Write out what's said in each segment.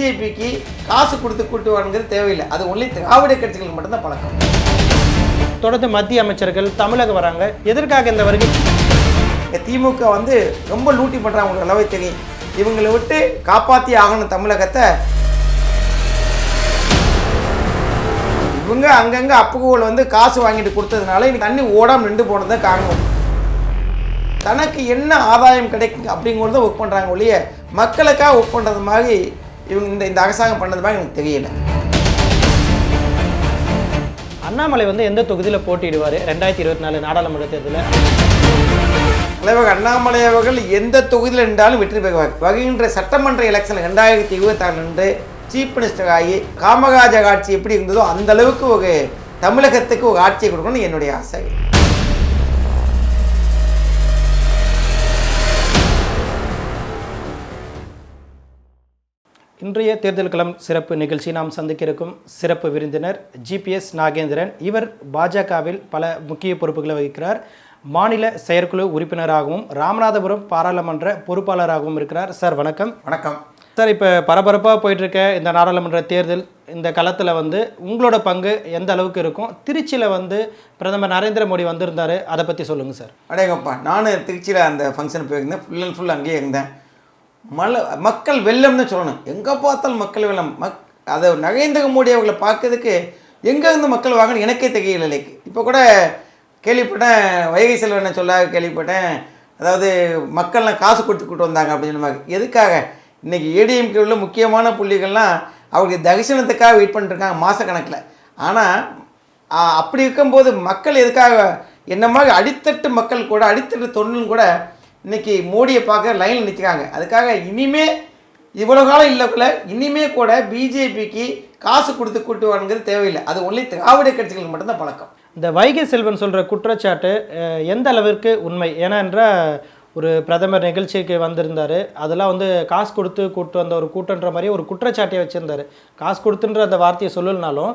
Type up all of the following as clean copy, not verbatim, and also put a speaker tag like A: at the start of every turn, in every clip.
A: பிஜேபிக்கு காசு கொடுத்து கூட்டுவானுங்கிறது தேவையில்லை. அது ஒன்லி திராவிட கட்சிகளுக்கு மட்டும்தான் பழக்கம்.
B: தொடர்ந்து மத்திய அமைச்சர்கள் தமிழகம் வராங்க. எதற்காக இந்த வருகை?
A: திமுக வந்து ரொம்ப லூட்டி பண்ணுறாங்க, உங்களுக்கு நல்லாவே தெரியும். இவங்களை விட்டு காப்பாற்றி ஆகணும் தமிழகத்தை. இவங்க அங்கங்கே அப்புகோல் வந்து காசு வாங்கிட்டு கொடுத்ததுனால இன்னைக்கு தண்ணி ஓடாமல் நின்று போனது தான் காரணம். தனக்கு என்ன ஆதாயம் கிடைக்கும் அப்படிங்கிறத ஒர்க் பண்ணுறாங்க ஒழிய மக்களுக்காக ஒர்க் பண்ணுறது மாதிரி இவங்க இந்த அரசாங்கம் பண்ணது மாதிரி எனக்கு தெரியல.
B: அண்ணாமலை வந்து எந்த தொகுதியில் போட்டியிடுவார் 2024 நாடாளுமன்ற தேர்தலில்?
A: தலைவர் அண்ணாமலை அவர்கள் எந்த தொகுதியில் இருந்தாலும் வெற்றி பெறுவார். வருகின்ற சட்டமன்ற எலெக்ஷன் 2026 சீஃப் மினிஸ்டர் ஆகி காமராஜர் ஆட்சி எப்படி இருந்ததோ அந்த அளவுக்கு ஒரு தமிழகத்துக்கு ஒரு ஆட்சியை கொடுக்கணும்னு என்னுடைய ஆசை.
B: இன்றைய தேர்தல் களம் சிறப்பு நிகழ்ச்சி நாம் சந்திக்க இருக்கும் சிறப்பு விருந்தினர் ஜிபிஎஸ் நாகேந்திரன். இவர் பாஜகவில் பல முக்கிய பொறுப்புகளை வகிக்கிறார். மாநில செயற்குழு உறுப்பினராகவும் ராமநாதபுரம் பாராளுமன்ற பொறுப்பாளராகவும் இருக்கிறார். சார் வணக்கம்.
A: வணக்கம்
B: சார். இப்போ பரபரப்பாக போயிட்டுருக்க இந்த நாடாளுமன்ற தேர்தல் இந்த களத்தில் வந்து உங்களோட பங்கு எந்த அளவுக்கு இருக்கும்? திருச்சியில் வந்து பிரதமர் நரேந்திர மோடி வந்திருந்தார், அதை பற்றி சொல்லுங்கள் சார்.
A: அடேங்கப்பா, நானும் திருச்சியில் அந்த ஃபங்க்ஷன் போயிருந்தேன். ஃபுல் அண்ட் ஃபுல் அங்கேயே இருந்தேன். மக்கள் வெள்ளம்னு சொல்லணும். எங்கே பார்த்தாலும் மக்கள் வெள்ளம். அதை நரேந்திர மோடி அவர்களை பார்க்கறதுக்கு எங்கேருந்து மக்கள் வாங்கன்னு எனக்கே தெரியல. இப்போ கூட கேள்விப்பட்டேன், வைகை செல்வனை சொல்ல கேள்விப்பட்டேன். அதாவது மக்கள்லாம் காசு கொடுத்து வந்தாங்க அப்படின்னு சொன்னாங்க. எதுக்காக? இன்றைக்கி ஏடிஎம்கே உள்ள முக்கியமான புள்ளிகள்லாம் அவருக்கு தரிசனத்துக்காக வெயிட் பண்ணிட்டுருக்காங்க மாதக்கணக்கில். ஆனால் அப்படி இருக்கும்போது மக்கள் எதுக்காக என்ன மாதிரி அடித்தட்டு மக்கள் கூட அடித்தட்டு தொழிலும் கூட இன்றைக்கி மோடியை பார்க்க லைனில் நிற்கிறாங்க. அதுக்காக இனிமே இவ்வளோ காலம் இல்லைக்குள்ள இனிமே கூட பிஜேபிக்கு காசு கொடுத்து கூட்டுவானுங்கிறது தேவையில்லை. அது ஒன்லி திராவிட கட்சிகளுக்கு மட்டும்தான் பழக்கம்.
B: இந்த வைகை செல்வன் சொல்கிற குற்றச்சாட்டு எந்த அளவிற்கு உண்மை? ஏனென்றால் ஒரு பிரதமர் நிகழ்ச்சிக்கு வந்திருந்தார், அதெல்லாம் வந்து காசு கொடுத்து கூட்டு வந்த ஒரு கூட்டன்ற மாதிரி ஒரு குற்றச்சாட்டியை வச்சுருந்தார். காசு கொடுத்துன்ற அந்த வார்த்தையை சொல்லலனாலும்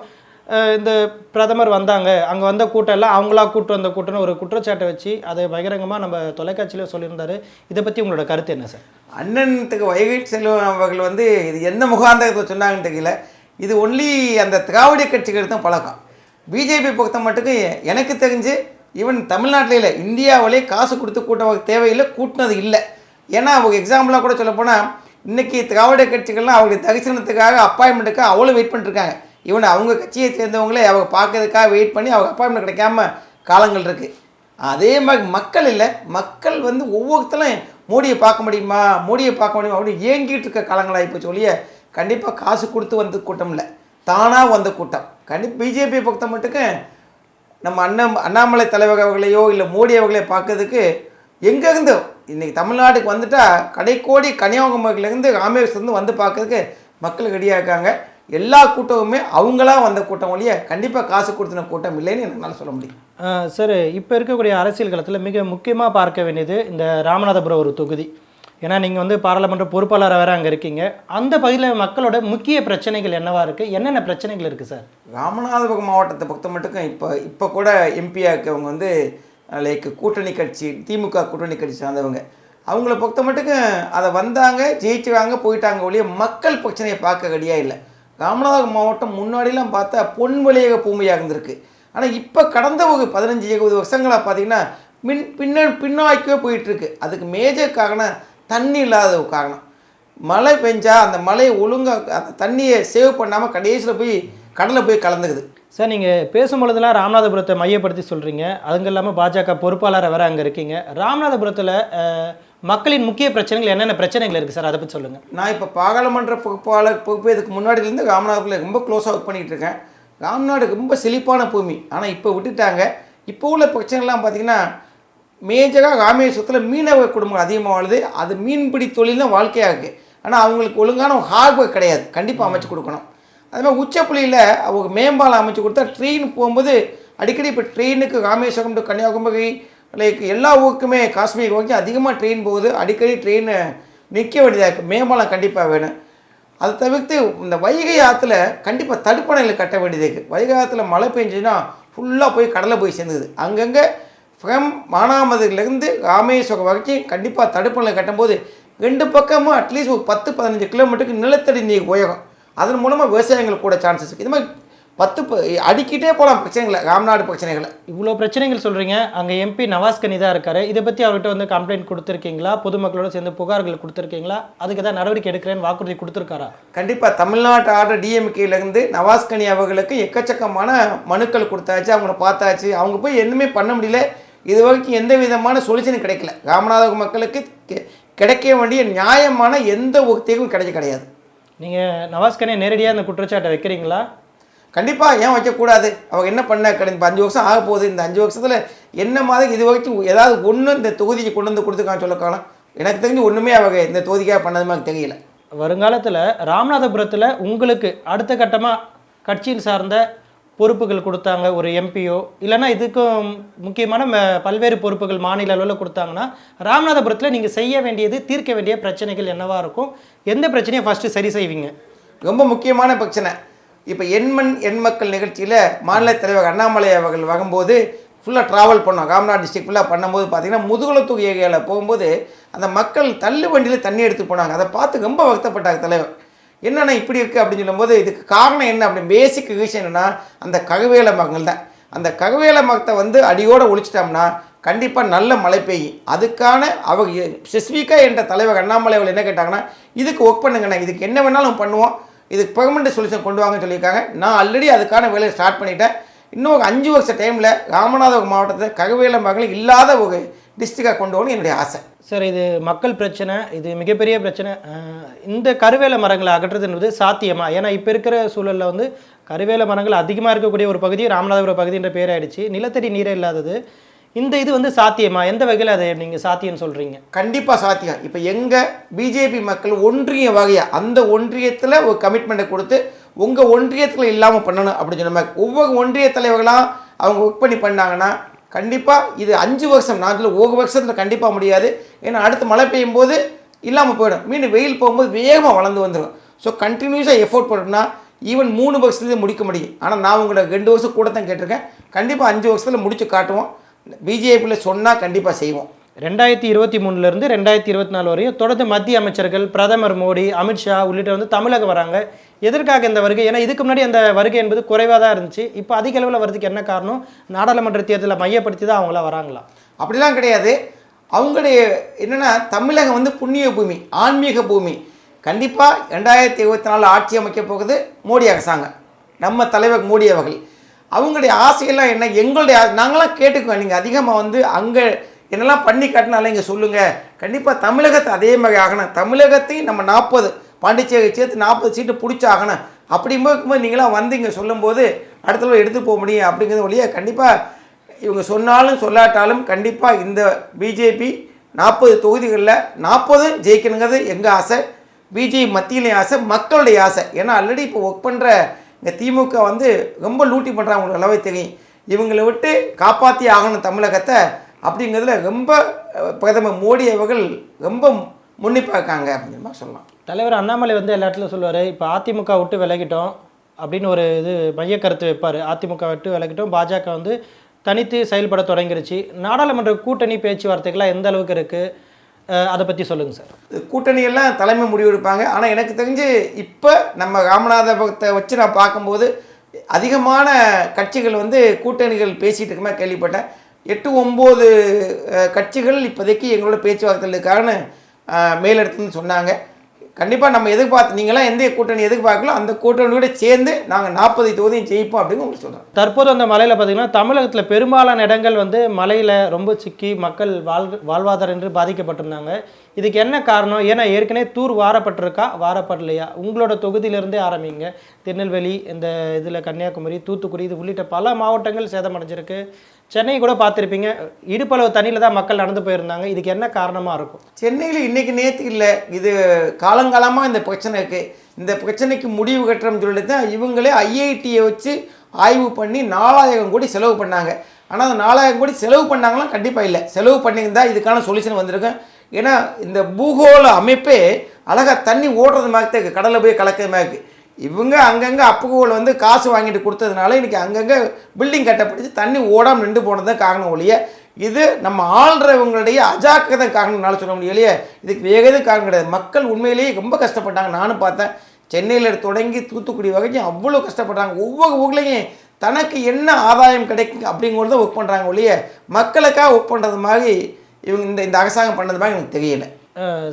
B: இந்த பிரதமர் வந்தாங்க, அங்கே வந்த கூட்டம் எல்லாம் அவங்களா கூட்டு வந்த கூட்டம்னு ஒரு குற்றச்சாட்டை வச்சு அதை பகிரங்கமாக நம்ம தொலைக்காட்சியில் சொல்லியிருந்தார். இதை பற்றி உங்களோட கருத்து என்ன சார்?
A: அண்ணனுக்கு வைகை செல்வன் அவர்கள் வந்து இது எந்த முகாந்தகத்தை சொன்னாங்கன்னு தெரியல. இது ஒன்லி அந்த திராவிட கட்சிகள் தான் பழக்கம். பிஜேபி பொறுத்த மட்டுக்கு எனக்கு தெரிஞ்சு ஈவன் தமிழ்நாட்டில் இல்லை, இந்தியாவிலே காசு கொடுத்து கூட்ட தேவையில்லை, கூட்டினது இல்லை. ஏன்னா அவங்க எக்ஸாம்பிளாக கூட சொல்லப்போனால் இன்றைக்கி திராவிட கட்சிகள்லாம் அவங்களுடைய தரிசனத்துக்காக அப்பாயின்மெண்ட்டுக்காக அவ்வளோ வெயிட் பண்ணிட்டுருக்காங்க. ஈவன் அவங்க கட்சியை சேர்ந்தவங்களே அவங்க பார்க்கறதுக்காக வெயிட் பண்ணி அவங்க அப்பாயின்மெண்ட் கிடைக்காம காலங்கள் இருக்குது. அதே மாதிரி மக்கள் இல்லை, மக்கள் வந்து ஒவ்வொருத்தரும் மோடியை பார்க்க முடியுமா அப்படின்னு ஏங்கிட்டு இருக்க காலங்களாகி போச்சு ஒழிய கண்டிப்பாக காசு கொடுத்து வந்த கூட்டம் இல்லை, தானாக வந்த கூட்டம். கண்டிப்பாக பிஜேபியை பொறுத்த மட்டுக்கு நம்ம அண்ணாமலை தலைவர் அவர்களையோ இல்லை மோடி அவர்களையோ பார்க்கறதுக்கு எங்கேருந்தோ இன்றைக்கி தமிழ்நாட்டுக்கு வந்துட்டால் கடைக்கோடி கன்னியாகுமரியிலேருந்து ராமேஸ்வரத்துலேருந்து வந்து பார்க்கறதுக்கு மக்கள் ரெடியாக இருக்காங்க. எல்லா கூட்டமுமே அவங்களா வந்த கூட்டம் ஒழிய கண்டிப்பாக காசு கொடுத்தின கூட்டம் இல்லைன்னு என்னால் சொல்ல முடியும்.
B: சார், இப்போ இருக்கக்கூடிய அரசியல் களத்தில் மிக முக்கியமாக பார்க்க வேண்டியது இந்த ராமநாதபுரம் ஒரு தொகுதி. ஏன்னா நீங்கள் வந்து பாராளுமன்ற பொறுப்பாளராக வேறு அங்கே இருக்கீங்க. அந்த பகுதியில் மக்களோட முக்கிய பிரச்சனைகள் என்னவாக இருக்குது, என்னென்ன பிரச்சனைகள் இருக்குது சார்?
A: ராமநாதபுரம் மாவட்டத்தை பொறுத்த மட்டுக்கும் இப்போ கூட எம்பியாக இருக்கவங்க வந்து லைக் கூட்டணி கட்சி திமுக கூட்டணி கட்சி சார்ந்தவங்க. அவங்கள பொறுத்த மட்டுக்கும் அதை வந்தாங்க, ஜெயிச்சுவாங்க, போயிட்டாங்க ஒழிய மக்கள் பிரச்சனையை பார்க்க ரெடியாக இல்லை. ராமநாதபுரம் மாவட்டம் முன்னாடிலாம் பார்த்தா பொன்வழியக பூமியாக இருந்திருக்கு. ஆனால் இப்போ கடந்த ஒரு 15-20 வருஷங்களாக பார்த்தீங்கன்னா பின்னாய்க்கவே போயிட்டுருக்கு. அதுக்கு மேஜர் காரணம் தண்ணி இல்லாத காரணம். மழை பெஞ்சா அந்த மழையை ஒழுங்காக அந்த தண்ணியை சேவ் பண்ணாமல் கடைசியில் போய் கடலில் போய் கலந்துக்குது.
B: சார், நீங்கள் பேசும்பொழுதுலாம் ராமநாதபுரத்தை மையப்படுத்தி சொல்கிறீங்க. அதுங்க இல்லாமல் பாஜக பொறுப்பாளராக வேறு அங்கே இருக்கீங்க. ராமநாதபுரத்தில் மக்களின் முக்கிய பிரச்சனைகள் என்னென்ன பிரச்சனைகள் இருக்குது சார், அதை பற்றி சொல்லுங்கள்.
A: நான் இப்போ பாராளுமன்ற பொறுப்பு இதுக்கு முன்னாடியிலேருந்து ராமநாதபுரத்தில் ரொம்ப க்ளோஸாக ஒர்க் பண்ணிகிட்டு இருக்கேன். ராமநாடு ரொம்ப செழிப்பான பூமி. ஆனால் இப்போ விட்டுட்டாங்க. இப்போ உள்ள பிரச்சனைலாம் பார்த்திங்கன்னா மேஜராக ராமேஸ்வரத்தில் மீனவ குடும்பங்கள் அதிகமாக வாழுது. அது மீன்பிடி தொழில் தான் வாழ்க்கையாக இருக்குது. ஆனால் அவங்களுக்கு ஒழுங்கான ஹார்பர் கிடையாது, கண்டிப்பாக அமைச்சு கொடுக்கணும். அது மாதிரி உச்சப்புள்ளியில் அவங்க மேம்பாலம் அமைச்சு கொடுத்தா ட்ரெயின் போகும்போது அடிக்கடி இப்போ ட்ரெயினுக்கு ராமேஸ்வரம் டு கன்னியாகுமரி லைக் எல்லா ஊருக்குமே காஷ்மீர் வரைக்கும் அதிகமாக ட்ரெயின் போகுது. அடிக்கடி ட்ரெயின் நிற்க வேண்டியதாக இருக்குது. மேம்பாலம் கண்டிப்பாக வேணும். அதை தவிர்த்து இந்த வைகை ஆற்றுல கண்டிப்பாக தடுப்பணையில் கட்ட வேண்டியது இருக்குது. வைகை ஆற்றுல மழை பெஞ்சுன்னா ஃபுல்லாக போய் கடலை போய் சேர்ந்துது. அங்கங்கே ஃப்ரம் மானாமதுலேருந்து ராமேஸ்வரம் வரைக்கும் கண்டிப்பாக தடுப்பணையில் கட்டும்போது ரெண்டு பக்கமும் அட்லீஸ்ட் ஒரு 10-15 கிலோமீட்டருக்கு நிலத்தடி நீர் உயரும். அதன் மூலமாக விவசாயங்கள் கூட சான்சஸ் இருக்குது. இது மாதிரி அடிக்கிட்டே போகலாம் பிரச்சனைகளை, ராம்நாடு பிரச்சனைகளை.
B: இவ்வளோ பிரச்சனைகள் சொல்கிறீங்க. அங்கே எம்பி நவாஸ் கனி தான் இருக்காரு. இதை பற்றி அவர்கிட்ட வந்து கம்ப்ளைண்ட் கொடுத்துருக்கீங்களா? பொதுமக்களோட சேர்ந்து புகார்கள் கொடுத்துருக்கீங்களா? அதுக்கு தான் நடவடிக்கை எடுக்கிறேன்னு வாக்குறுதி கொடுத்துருக்காரா?
A: கண்டிப்பாக தமிழ்நாட்டு ஆர்டர் டிஎம்கேலேருந்து நவாஸ் கனி அவர்களுக்கு எக்கச்சக்கமான மனுக்கள் கொடுத்தாச்சு, அவங்கள பார்த்தாச்சு. அவங்க போய் எதுவுமே பண்ண முடியல. இது வரைக்கும் எந்த விதமான சொல்யூஷனும் கிடைக்கல. ராமநாதபுரம் மக்களுக்கு கிடைக்க வேண்டிய நியாயமான எந்த ஒரு தீர்வும் கிடையாது.
B: நீங்கள் நவாஸ் கனியை நேரடியாக அந்த குற்றச்சாட்டை வைக்கிறீங்களா?
A: கண்டிப்பாக ஏன் வைக்கக்கூடாது? அவங்க என்ன பண்ண இப்போ 5 வருஷம் ஆக போகுது. இந்த 5 வருஷத்தில் என்ன மாதிரி இது வரைக்கும் ஏதாவது ஒன்று இந்த தொகுதிக்கு கொண்டு வந்து கொடுத்துருக்கான்னு சொல்லக்கலாம். எனக்கு தெரிஞ்சு ஒன்றுமே அவங்க இந்த தொகுதிக்காக பண்ணது மாதிரி தெரியல.
B: வருங்காலத்தில் ராமநாதபுரத்தில் உங்களுக்கு அடுத்த கட்டமாக கட்சியில் சார்ந்த பொறுப்புகள் கொடுத்தாங்க, ஒரு எம்பியோ இல்லைன்னா இதுக்கும் முக்கியமான பல்வேறு பொறுப்புகள் மாநில அளவில் கொடுத்தாங்கன்னா, ராமநாதபுரத்தில் நீங்கள் செய்ய வேண்டியது, தீர்க்க வேண்டிய பிரச்சனைகள் என்னவாக இருக்கும்? எந்த பிரச்சனையை ஃபஸ்ட்டு சரி செய்வீங்க?
A: ரொம்ப முக்கியமான பிரச்சனை. இப்போ எண் மக்கள் நிகழ்ச்சியில் மாநில தலைவர் அண்ணாமலை அவர்கள் வரும்போது ஃபுல்லாக ட்ராவல் பண்ணோம். ராம்நாத் டிஸ்ட்ரிக்ட் ஃபுல்லாக பண்ணும்போது பார்த்திங்கன்னா முதுகுளத்தூர் ஏரியாவில் போகும்போது அந்த மக்கள் தள்ளு வண்டியில் தண்ணி எடுத்து போனாங்க. அதை பார்த்து ரொம்ப வருத்தப்பட்டாங்க தலைவர். என்னென்னா இப்படி இருக்குது அப்படின்னு சொல்லும்போது இதுக்கு காரணம் என்ன அப்படின்னு பேசிக் ரீசன் என்னென்னா அந்த கருவேல மரங்கள் தான். அந்த கருவேல மரத்தை வந்து அடியோடு ஒழிச்சிட்டோம்னா கண்டிப்பாக நல்ல மழை பெய்யும். அதுக்கான அவங்க ஸ்பெசிஃபிக்காக என்ற தலைவர் அண்ணாமலை அவர்கள் என்ன கேட்டாங்கன்னா, இதுக்கு ஒர்க் பண்ணுங்கண்ணா, இதுக்கு என்ன வேணாலும் பண்ணுவோம், இதுக்கு பெர்மனெண்ட் சொல்யூஷன் கொண்டு வாங்கன்னு சொல்லியிருக்காங்க. நான் ஆல்ரெடி அதுக்கான வேலையை ஸ்டார்ட் பண்ணிட்டேன். இன்னும் ஒரு 5 வருஷ டைமில் ராமநாதபுரம் மாவட்டத்தில் கருவேல மரங்கள் இல்லாத ஒரு டிஸ்ட்ரிக்டாக கொண்டு வரணும் என்னுடைய ஆசை.
B: சார், இது மக்கள் பிரச்சனை, இது மிகப்பெரிய பிரச்சனை. இந்த கருவேல மரங்களை அகற்றுறது என்பது சாத்தியமா? ஏன்னா இப்போ இருக்கிற சூழலில் வந்து கருவேல மரங்கள் அதிகமாக இருக்கக்கூடிய ஒரு பகுதி ராமநாதபுரம் பகுதின்ற பேர் ஆயிடுச்சு. நிலத்தடி நீரே இல்லாதது. இந்த இது வந்து சாத்தியமா? எந்த வகையில் அதை நீங்கள் சாத்தியம்னு சொல்கிறீங்க?
A: கண்டிப்பாக சாத்தியம். இப்போ எங்கள் பிஜேபி மக்கள் ஒன்றிய வகையாக அந்த ஒன்றியத்தில் ஒரு கமிட்மெண்ட்டை கொடுத்து உங்கள் ஒன்றியத்தில் இல்லாமல் பண்ணணும் அப்படின்னு சொன்ன மாதிரி ஒவ்வொரு ஒன்றிய தலைவர்களாக அவங்க ஒர்க் பண்ணி பண்ணாங்கன்னா கண்டிப்பாக இது 5 வருஷம், நான் இதில் 1 வருஷத்தில் கண்டிப்பாக முடியாது. ஏன்னா அடுத்து மழை பெய்யும் போது இல்லாமல் போயிடும். மீண்டும் வெயில் போகும்போது வேகமாக வளர்ந்து வந்துடும். ஸோ கண்டினியூஸாக எஃபோர்ட் போட்டோம்னா ஈவன் 3 வருஷத்துலேயே முடிக்க முடியும். ஆனால் நான் உங்களை 2 வருஷம் கூட தான் கேட்டிருக்கேன். கண்டிப்பாக 5 வருஷத்தில் முடிச்சு காட்டுவோம். பிஜேபியில் சொன்னால் கண்டிப்பாக செய்வோம்.
B: 2023 2024 வரையும் தொடர்ந்து மத்திய அமைச்சர்கள், பிரதமர் மோடி, அமித்ஷா உள்ளிட்ட வந்து தமிழகம் வராங்க. எதற்காக இந்த வருகை? ஏன்னா இதுக்கு முன்னாடி அந்த வருகை என்பது குறைவாக தான் இருந்துச்சு. இப்போ அதிக அளவில் வரதுக்கு என்ன காரணம்? நாடாளுமன்ற தேர்தலை மையப்படுத்தி தான் அவங்களா வராங்களா?
A: அப்படிலாம் கிடையாது. அவங்களுடைய என்னென்னா தமிழகம் வந்து புண்ணிய பூமி, ஆன்மீக பூமி. கண்டிப்பாக 2024 ஆட்சி அமைக்க போகுது மோடி அரசாங்கம், நம்ம தலைவர் மோடி அவர்கள். அவங்களுடைய ஆசையெல்லாம் என்ன, எங்களுடைய நாங்களாம் கேட்டுக்குவோம். நீங்கள் அதிகமாக வந்து அங்கே என்னெல்லாம் பண்ணி காட்டினாலும் இங்கே சொல்லுங்கள். கண்டிப்பாக தமிழகத்தை அதே மாதிரி ஆகணும். தமிழகத்தையும் நம்ம 40 பாண்டிச்சேரி சேர்த்து 40 சீட்டு பிடிச்சாகணும். அப்படி இருக்கும்போது நீங்களாம் வந்து இங்கே சொல்லும்போது அடுத்த எடுத்து போக முடியும். அப்படிங்கிறது வழியாக கண்டிப்பாக இவங்க சொன்னாலும் சொல்லாட்டாலும் கண்டிப்பாக இந்த பிஜேபி 40 தொகுதிகளில் 40 ஜெயிக்கணுங்கிறது எங்கள் ஆசை, பிஜேபி மத்தியிலையும் ஆசை, மக்களுடைய ஆசை. ஏன்னா ஆல்ரெடி இப்போ ஒர்க் பண்ணுற இந்த திமுக வந்து ரொம்ப லூட்டி பண்ணுறாங்க, உங்களுக்கு நல்லாவே தெரியும். இவங்களை விட்டு காப்பாற்றி ஆகணும் தமிழகத்தை அப்படிங்கிறதுல ரொம்ப பிரதமர் மோடி அவர்கள் ரொம்ப முன்னிப்பாக இருக்காங்க அப்படின்னு சொல்லலாம்.
B: தலைவர் அண்ணாமலை வந்து எல்லா இடத்துலையும் சொல்லுவார், இப்போ அதிமுக விட்டு விலகிட்டோம் அப்படின்னு ஒரு இது மைய கருத்து வைப்பார். அதிமுக விட்டு விலகிட்டோம், பாஜக வந்து தனித்து செயல்பட தொடங்கிருச்சு. நாடாளுமன்ற கூட்டணி பேச்சுவார்த்தைகள்லாம் எந்த அளவுக்கு இருக்குது, அதை பற்றி சொல்லுங்கள் சார்.
A: கூட்டணியெல்லாம் தலைமை முடிவு எடுப்பாங்க. ஆனால் எனக்கு தெரிஞ்சு இப்போ நம்ம ராமநாதபுரத்தை வச்சு நான் பார்க்கும்போது அதிகமான கட்சிகள் வந்து கூட்டணிகள் பேசிகிட்டு இருக்குமே கேள்விப்பட்டேன். 8-9 கட்சிகள் இப்போதைக்கு எங்களோட பேச்சுவார்த்தையில் இருக்காங்கன்னு மேலிடத்துன்னு சொன்னாங்க. கண்டிப்பாக நம்ம எதிர்பார்த்து நீங்களாம் எந்த கூட்டணி எதிர்பார்க்கலோ அந்த கூட்டணியோட சேர்ந்து நாங்கள் 40 தொகுதியும் ஜெயிப்போம் அப்படின்னு உங்களுக்கு சொல்கிறோம்.
B: தற்போது அந்த மலையில் பார்த்திங்கன்னா தமிழகத்தில் பெரும்பாலான இடங்கள் வந்து மலையில் ரொம்ப சிக்கி மக்கள் வாழ்வாதாரம் என்று பாதிக்கப்பட்டிருந்தாங்க. இதுக்கு என்ன காரணம்? ஏன்னா ஏற்கனவே தூர் வாரப்பட்டிருக்கா, வாரப்படலையா? உங்களோட தொகுதியிலேருந்தே ஆரம்பிங்க. திருநெல்வேலி, இந்த இதில் கன்னியாகுமரி, தூத்துக்குடி, இது உள்ளிட்ட பல மாவட்டங்கள் சேதமடைஞ்சிருக்கு. சென்னை கூட பார்த்துருப்பீங்க, இடுப்பளவு தண்ணியில் தான் மக்கள் நடந்து போயிருந்தாங்க. இதுக்கு என்ன காரணமாக இருக்கும்?
A: சென்னையில் இன்றைக்கி நேற்று இல்லை, இது காலங்காலமாக இந்த பிரச்சனை இருக்குது. இந்த பிரச்சனைக்கு முடிவு கட்டுறோம்னு சொல்லிட்டு தான் இவங்களே ஐஐடியை வச்சு ஆய்வு பண்ணி 4000 கோடி செலவு பண்ணாங்க. ஆனால் அந்த 4000 கோடி செலவு பண்ணாங்களாம் கண்டிப்பாக இல்லை. செலவு பண்ணியிருந்தால் இதுக்கான சொல்யூஷன் வந்திருக்கும். ஏன்னா இந்த பூகோள அமைப்பே அழகாக தண்ணி ஓடுறது மாதிரி தான் இருக்குது, கடலில் போய் கலக்கிற மாதிரி இருக்குது. இவங்க அங்கங்கே அப்புகோல் வந்து காசு வாங்கிட்டு கொடுத்ததுனால இன்றைக்கி அங்கங்கே பில்டிங் கட்டப்பட்டுச்சு, தண்ணி ஓடாமல் நின்று போனது தான் காரணம் ஒழிய இது நம்ம ஆள்றவங்களுடைய அஜாக்கிரதை காரணம்னால சொல்ல முடியும் இல்லையே. இதுக்கு வேக எதுவும் காரணம் கிடையாது. மக்கள் உண்மையிலேயே ரொம்ப கஷ்டப்பட்டாங்க. நானும் பார்த்தேன். சென்னையில் தொடங்கி தூத்துக்குடி வரைக்கும் அவ்வளோ கஷ்டப்படுறாங்க. ஒவ்வொரு ஊர்லேயும் தனக்கு என்ன ஆதாயம் கிடைக்கும் அப்படிங்கிறத ஒர்க் பண்ணுறாங்க ஒழிய மக்களுக்காக ஒர்க் பண்ணுறது மாதிரி இவங்க இந்த அரசாங்கம் பண்ணது மாதிரி எனக்கு தெரியல.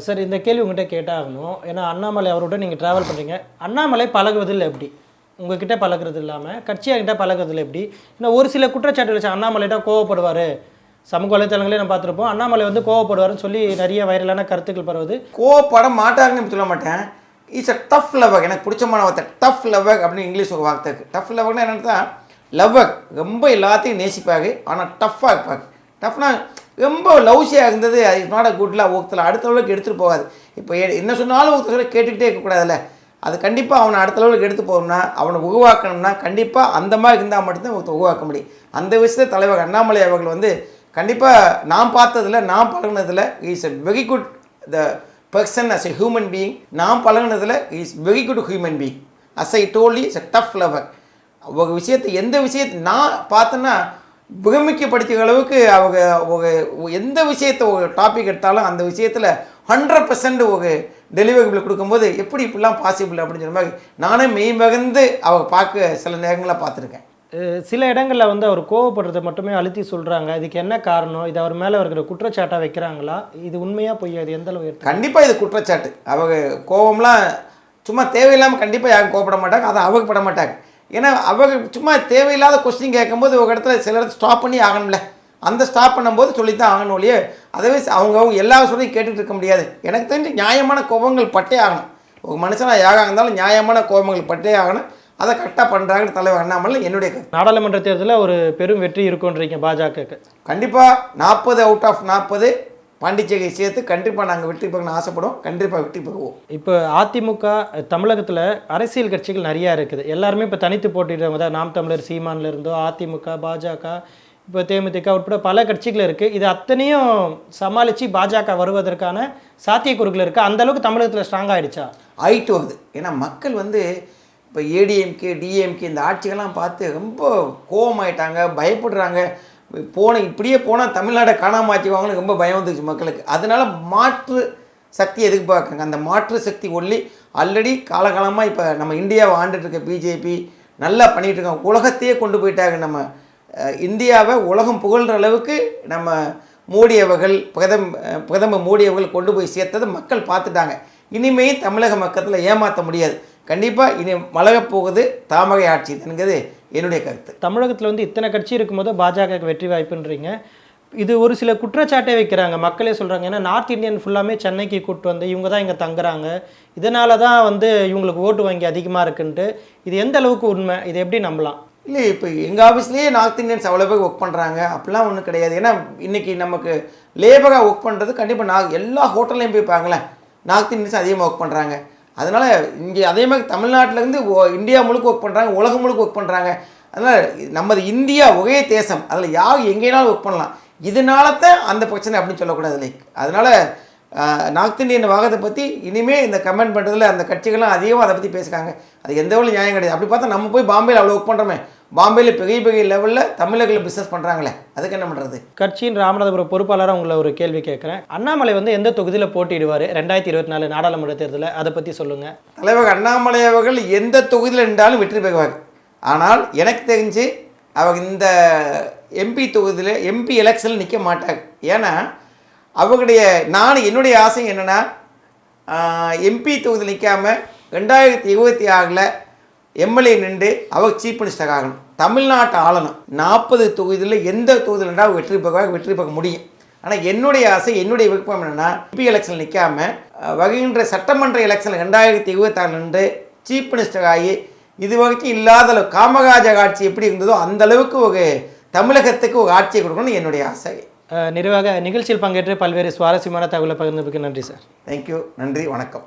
B: சரி, இந்த கேள்வி உங்கள்கிட்ட கேட்டாகணும். ஏன்னா அண்ணாமலை அவரோட நீங்கள் ட்ராவல் பண்ணுறீங்க. அண்ணாமலை பழகுவதில் எப்படி? உங்ககிட்ட பழகிறது இல்லாமல் கட்சியார்கிட்ட பழகுறதுல எப்படி? இன்னும் ஒரு சில குற்றச்சாட்டு வச்சு அண்ணாமலைகிட்ட கோவப்படுவார். சமூக வலைத்தளங்களே நம்ம பார்த்துருப்போம். அண்ணாமலை வந்து கோவப்படுவார்னு சொல்லி நிறைய வைரலான கருத்துக்கள் பரவுது.
A: கோவப்பட மாட்டாங்கன்னு சொல்ல மாட்டேன். It's a tough lover. எனக்கு பிடிச்சமான வார்த்தை டஃப் லவர் அப்படின்னு இங்கிலீஷ் ஒரு வார்த்தை இருக்குது. டஃப் லவர்னா என்னென்னு தான், லவர் ரொம்ப எல்லாத்தையும் நேசிப்பாங்க, ஆனால் டஃப்பாக இருப்பாங்க. டஃப்னா ரொம்ப லவ்ஸியாக இருந்தது, அது is not a good love. ஒருத்தர் அடுத்த லெவலுக்கு எடுத்துகிட்டு போகாது. இப்போ என்ன சொன்னாலும் ஒருத்தர் சொல்ல கேட்டுக்கிட்டே இருக்கக்கூடாதுல்ல. அது கண்டிப்பாக அவனை அடுத்த லெவலுக்கு எடுத்து போகணும்னா, அவனை உருவாக்கணும்னா கண்டிப்பாக அந்த மாதிரி இருந்தால் மட்டும்தான் ஒருத்தர் உருவாக்க முடியும். அந்த விஷயத்தில் தலைவர் அண்ணாமலை அவர்கள் வந்து கண்டிப்பாக நான் பார்த்ததில், நான் பழகினதில் is a very good the person as a human being. நான் பழகினதில் is very good human being. As I told is a tough lover. ஒரு விஷயத்தை எந்த விஷயத்தை நான் பார்த்தேன்னா பிரமிக்கப்படுத்திய அளவுக்கு அவங்க எந்த விஷயத்தை ஒரு டாபிக் எடுத்தாலும் அந்த விஷயத்தில் 100% ஒரு டெலிவரிபிள் கொடுக்கும்போது எப்படி இப்படிலாம் பாசிபிள் அப்படின்னு சொன்ன மாதிரி நானே மெய்மகந்து அவங்க பார்க்க சில நேரங்களில் பார்த்துருக்கேன்.
B: சில இடங்களில் வந்து அவர் கோவப்படுறதை மட்டுமே அழுத்தி சொல்கிறாங்க. இதுக்கு என்ன காரணம்? இது அவர் மேலே இருக்கிற குற்றச்சாட்டாக வைக்கிறாங்களா? இது உண்மையாக பொய்யா? அது எந்த அளவு?
A: கண்டிப்பாக இது குற்றச்சாட்டு. அவங்க கோபம்லாம் சும்மா தேவையில்லாமல் கண்டிப்பாக யாரும் கோவப்பட மாட்டாங்க. அதை அவங்க பட மாட்டாங்க. ஏன்னா அவங்க சும்மா தேவையில்லாத கொஸ்டின் கேட்கும்போது ஒரு இடத்துல சில இடத்துல ஸ்டாப் பண்ணி ஆகணும்ல. அந்த ஸ்டாப் பண்ணும்போது சொல்லித்தான் ஆகணும் ஒழிய அதவே அவங்க எல்லா சொல்லையும் கேட்டுகிட்டு இருக்க முடியாது. எனக்கு தெரிஞ்சு நியாயமான கோபங்கள் பட்டே ஆகணும். ஒரு மனுஷனாக யாராக இருந்தாலும் நியாயமான கோபங்கள் பட்டே ஆகணும். அதை கரெக்டாக பண்ணுறாங்கன்னு தலைவர் அண்ணாமலை என்னுடைய கருத்து.
B: நாடாளுமன்ற தேர்தலில் ஒரு பெரும் வெற்றி இருக்குன்றீங்க பாஜகவுக்கு?
A: கண்டிப்பாக 40 அவுட் ஆஃப் 40 பாண்டிச்சேரியை சேர்த்து கண்டிப்பாக நாங்கள் வெற்றி பெறணும்னு ஆசைப்படுவோம். கண்டிப்பாக வெற்றி பெறுவோம்.
B: இப்போ அதிமுக தமிழகத்தில் அரசியல் கட்சிகள் நிறையா இருக்குது. எல்லாருமே இப்போ தனித்து போட்டிடுறவங்க தான். நாம் தமிழர் சீமானில் இருந்தோ, அதிமுக, பாஜக, இப்போ தேமுதிக உட்பட பல கட்சிகள் இருக்குது. இது அத்தனையும் சமாளித்து பாஜக வருவதற்கான சாத்தியக்கூறுகள் இருக்குது. அந்தளவுக்கு தமிழகத்தில் ஸ்ட்ராங் ஆகிடுச்சா?
A: ஆயிட்டு வருது. ஏன்னா மக்கள் வந்து இப்போ ஏடிஎம்கே டிஎம்கே இந்த ஆட்சிகள்லாம் பார்த்து ரொம்ப கோபமாயிட்டாங்க, பயப்படுறாங்க. இப்படியே போனால் தமிழ்நாடை காணாமல் ஆச்சுவாங்கன்னு ரொம்ப பயம் வந்துச்சு மக்களுக்கு. அதனால மாற்று சக்தி எதிர்பார்க்குறாங்க. அந்த மாற்று சக்தி ஒல்லி ஆல்ரெடி காலகாலமாக இப்போ நம்ம இந்தியாவை ஆண்டுட்டு இருக்க பிஜேபி நல்லா பண்ணிகிட்டு இருக்காங்க. உலகத்தையே கொண்டு போயிட்டாங்க. நம்ம இந்தியாவை உலகம் புகழ்கிற அளவுக்கு நம்ம மோடி அவர்கள் பிரதமர் மோடி அவர்கள் கொண்டு போய் சேர்த்ததை மக்கள் பார்த்துட்டாங்க. இனிமேல் தமிழக மக்கத்தில் ஏமாற்ற முடியாது. கண்டிப்பாக இனி மலகப் போகுது தாமரை ஆட்சி என்கிறது என்னுடைய கருத்து.
B: தமிழகத்தில் வந்து இத்தனை கட்சி இருக்கும்போது பாஜகவுக்கு வெற்றி வாய்ப்புன்றீங்க. இது ஒரு சில குற்றச்சாட்டை வைக்கிறாங்க, மக்களே சொல்கிறாங்க. ஏன்னா நார்த் இந்தியன் ஃபுல்லாமே சென்னைக்கு கூப்பிட்டு வந்து இவங்க தான் இங்கே தங்குறாங்க, இதனால தான் வந்து இவங்களுக்கு ஓட்டு வங்கி அதிகமாக இருக்குன்ட்டு. இது எந்த அளவுக்கு உண்மை? இது எப்படி நம்பலாம்?
A: இல்லை, இப்போ எங்கள் ஆஃபீஸ்லேயே நார்த் இந்தியன்ஸ் அவ்வளோ பேர் ஒர்க் பண்ணுறாங்க. அப்படிலாம் ஒன்றும் கிடையாது. ஏன்னா இன்றைக்கி நமக்கு லேபராக ஒர்க் பண்ணுறது கண்டிப்பாக எல்லா ஹோட்டல்லையும் போய் பாருங்களேன், நார்த் இந்தியன்ஸ் அதிகமாக ஒர்க் பண்ணுறாங்க. அதனால் இங்கே அதே மாதிரி தமிழ்நாட்டிலேருந்து இந்தியா முழுக்க ஒர்க் பண்ணுறாங்க, உலகம் முழுக்க ஒர்க் பண்ணுறாங்க. அதனால் நமது இந்தியா ஒரே தேசம், அதில் யார் எங்கேனாலும் ஒர்க் பண்ணலாம். இதனால தான் அந்த பிரச்சனை அப்படின்னு சொல்லக்கூடாது. லைக் அதனால் நார்த் இந்தியன் வாகத்தை பற்றி இனிமேல் இந்த கமெண்ட் பண்ணுறதுல அந்த கட்சிகள்லாம் அதிகமாக அதை பற்றி பேசுகிறாங்க. அது எந்த ஒரு நியாயம் கிடையாது. அப்படி பார்த்தா நம்ம போய் பாம்பேயில் அவ்வளோ ஒர்க் பண்ணுறோமே, பாம்பேயில் பெரிய பெரிய லெவலில் தமிழர்களில் பிஸ்னஸ் பண்ணுறாங்களே, அதுக்கு என்ன பண்ணுறது?
B: கட்சியின் ராமநாதபுரம் பொறுப்பாளராக உங்களை ஒரு கேள்வி கேட்குறேன். அண்ணாமலை வந்து எந்த தொகுதியில் போட்டியிடுவார் 2024 நாடாளுமன்ற தேர்தலில்? அதை பற்றி சொல்லுங்கள்.
A: தலைவர் அண்ணாமலை அவர்கள் எந்த தொகுதியில் இருந்தாலும் வெற்றி பெறுவார். ஆனால் எனக்கு தெரிஞ்சு அவர் இந்த எம்பி தொகுதியில் எம்பி எலெக்ஷனில் நிற்க மாட்டார். ஏன்னா அவருடைய என்னுடைய ஆசை என்னென்னா, எம்பி தொகுதியில் நிற்காமல் 2026 எம்எல்ஏ நின்று அவர் சீஃப் மினிஸ்டர் ஆகணும், தமிழ்நாட்டை ஆளணும். 40 தொகுதியில் எந்த தொகுதியில் இருந்தால் வெற்றி பெற முடியும். ஆனால் என்னுடைய ஆசை, என்னுடைய விருப்பம் என்னென்னா, எம்பி எலெக்ஷன் நிற்காமல் வருகின்ற சட்டமன்ற எலெக்ஷன் 2026 நின்று சீஃப் மினிஸ்டர் ஆகி இது வரைக்கும் இல்லாத அளவு காமராஜர் ஆட்சி எப்படி இருந்ததோ அந்த அளவுக்கு ஒரு தமிழகத்துக்கு ஒரு ஆட்சியை கொடுக்கணும்னு என்னுடைய ஆசை.
B: நிறைவாக நிகழ்ச்சியில் பங்கேற்று பல்வேறு சுவாரஸ்யமான தகவலை பகிர்ந்ததுக்கு நன்றி சார்.
A: தேங்க்யூ. நன்றி, வணக்கம்.